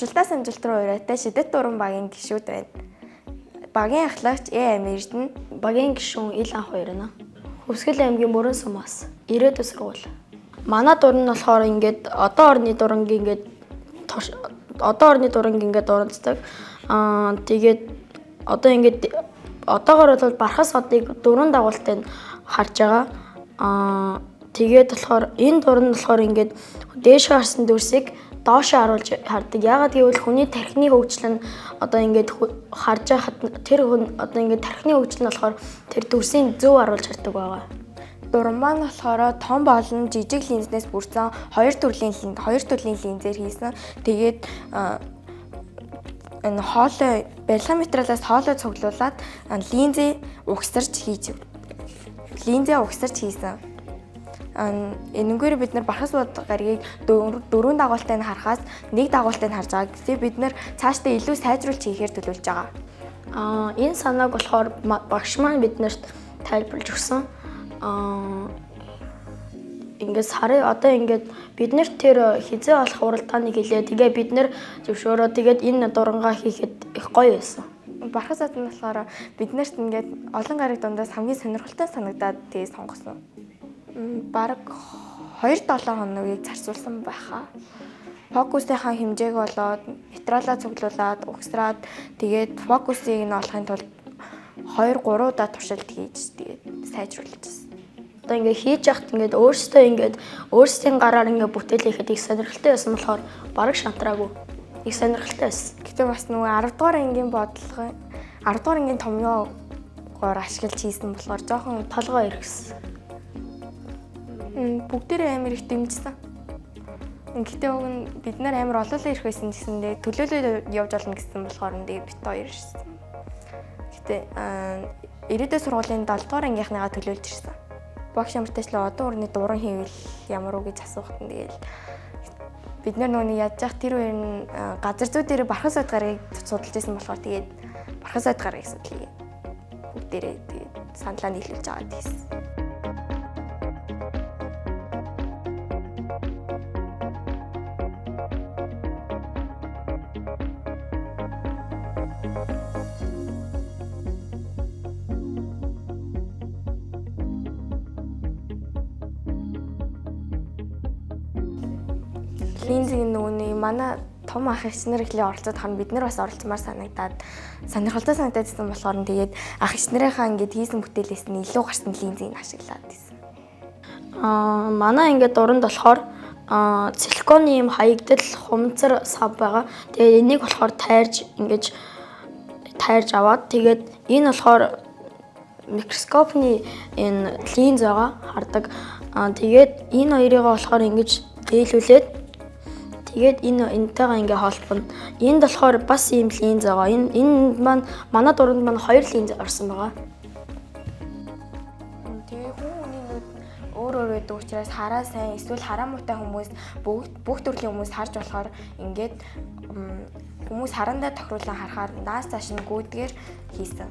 туршилтаас амжилт руу ураатай шидэт дуран багийн гишүүд байна. Багийн ахлагч Эм Эрдэнэ, багийн гишүүн Ил анх хоёр байна. Хөвсгөл аймгийн Мөрөн сумаас ирээдүйн сургууль. Манай дур нь болохоор ингээд одоо орны дурангийн ингээд дуранцдаг. Тэгээд одоо ингээд одоогоор бол бархас одыг дөрвөн дагуултай харж байгаа. Тэгээд болохоор энэ дур нь болохоор ингээд дээш харсан дүрсийг доошоо харуулж хардаг. Яагаад гэвэл хүний тархины хөгжил нь одоо ингээд харж байхад тэр хүн одоо ингээд тархины хөгжил нь болохоор тэр дүрсийн зөв харуулж хардаг байгаа. Дуран маань болохоор том болон жижиг линзнээс бүрдсэн хоёр төрлийн линзээр хийсэн. Тэгээд энэ хоолой барилгын материалаас хоолой цуглуулад линзээ угсарч хийсэн. Энэгээр бид нар бархас гарагийг дөрвөн дагуултай нь харахаас нэг дагуултай нь харж байгаа. Гэхдээ бид нар цаашдаа илүү сайжруулж хийхээр төлөвлөж байгаа. Энэ санааг болохоор багш маань биднэрт тайлбарлаж өгсөн. Ингээд сарын одоо ингээд бид нар тэр хизээ болох уралдааныг хэлээ. Тэгээ бид нар зөвшөөрөө тэгээд энэ дурангаа хийхэд их гоё байсан. Бархас од нь болохоор биднэрт ингээд олон гараг дундаас хамгийн сонирхолтой санагдаад тэгээ сонгосон. Бараг 2-7 хоногийг зарцуулсан байхаа. Фокусынхаа хэмжээг болоод материалаа цуглуулад угсраад тэгээд фокусыг нь олохын тулд 2-3 удаа туршилт хийж тэгээд сайжруулчихсан. Одоо ингээд хийж яхад ингээд өөрсдийн гараар ингээд бүтээл хийхэд их сонирхолтой байсан болохоор бараг шантраагүй. Их сонирхолтой байсан. Гэтэ бас нөгөө 10 дугаар ангийн 10 дугаар ангийн томьёогоор ашиглаж хийсэн болохоор жоохон толгой иргэсэн. Бүгдээрээ амар их дэмжсэн. Гэтэ уг нь бид нар амар олоолаа ирэх байсан гэсэндээ төлөөлөд явж болно гэсэн болохоор бит хоёр ирсэн. Гэтэ ирээдүйн сургуулийн 7 дугаар ангийнхныгаа төлөөлж ирсэн. Багш ямартайчлаа одоо өрний дуран хийвэл ямар уу гэж асуухад нь тэгэл бид нар нөгөө яаж яах тэр үеэр нь газар зүй дээр бархас од гарагийг судалж байсан болохоор тэгээд бархас од гарагийг судлаа. Бүгдээрээ тэгээд саналаа нийлүүлж аваад хийсэн. Линзийн нөгөөний манай том ах эгч нар ихлэ оролцоод харна бид нар бас оролцмаар санагдаад сонирхолтой санагдаадсэн болохоор тэгээд ах эгч нарынхаа ингээд хийсэн бүтээлээс нь илүү гарсан линзийг ашиглаад байсан. Манай ингээд дуранд болохоор силиконы юм хаягдал хумцар сав байгаа. Тэгээд энийг болохоор тайрж аваад тэгээд энэ болохоор микроскопны энэ линз байгаа хардаг. Тэгээд энэ хоёрыг болохоор ингэж дээлүүлээд тэгээд энэтэйгээ ингээ холбоно. Энд болохоор бас ийм линз байгаа. Энэ маань манай дуранд маань 2 линз орсон байгаа. Тэгээ хүний өөр байдаг учраас хараа сайн эсвэл хараа муутай хүмүүс бүх төрлийн хүмүүс харж болохоор ингээд хүмүүс харандаа тохируулан харахаар наас цааш нь гүйдгээр хийсэн.